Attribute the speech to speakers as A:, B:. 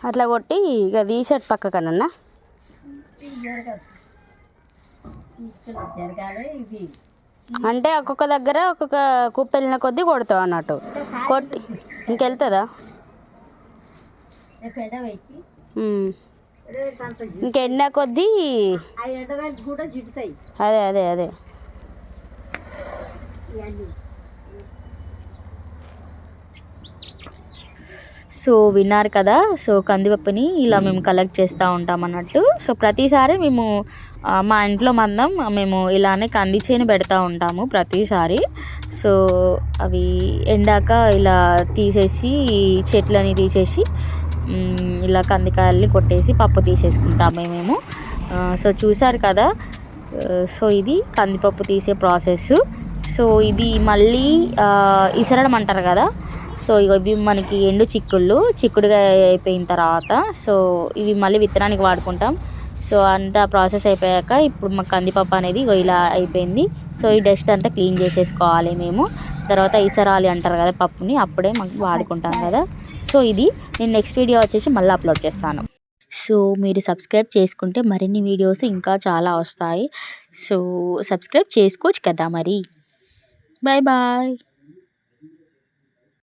A: అట్లా కొట్టి ఇక తీసేటి పక్కకనన్నా. అంటే ఒక్కొక్క దగ్గర ఒక్కొక్క కుప్ప వెళ్ళిన కొద్దీ కొడతావు అన్నట్టు. కొట్టి ఇంకెళ్తుందా? ఇంకెండ కొద్దీ అదే అదే అదే. సో విన్నారు కదా. సో కందిపప్పుని ఇలా మేము కలెక్ట్ చేస్తూ ఉంటాం అన్నట్టు. సో ప్రతిసారి మేము మా ఇంట్లో మందం మేము ఇలానే కంది చేను పెడతా ఉంటాము ప్రతిసారి. సో అవి ఎండాక ఇలా తీసేసి చెట్లని తీసేసి ఇలా కందికాయల్ని కొట్టేసి పప్పు తీసేసుకుంటాము మేము. సో చూసారు కదా. సో ఇది కందిపప్పు తీసే ప్రాసెస్. సో ఇది మళ్ళీ ఇసరడం అంటారు కదా. సో ఇవి మనకి ఎండు చిక్కుడుగా అయిపోయిన తర్వాత సో ఇవి మళ్ళీ విత్తనానికి వాడుకుంటాం. సో అంతా ప్రాసెస్ అయిపోయాక ఇప్పుడు మాకు కందిపప్పు అనేది ఇలా అయిపోయింది. సో ఈ డస్ట్ అంతా క్లీన్ చేసేసుకోవాలి మేము. తర్వాత ఇసరాలి అంటారు కదా పప్పుని, అప్పుడే మాకు వాడుకుంటాం కదా. సో ఇది నేను నెక్స్ట్ వీడియో వచ్చేసి మళ్ళీ అప్లోడ్ చేస్తాను. సో మీరు సబ్స్క్రైబ్ చేసుకుంటే మరిన్ని వీడియోస్ ఇంకా చాలా వస్తాయి. సో సబ్స్క్రైబ్ చేసుకోవచ్చు కదా మరి. Bye bye.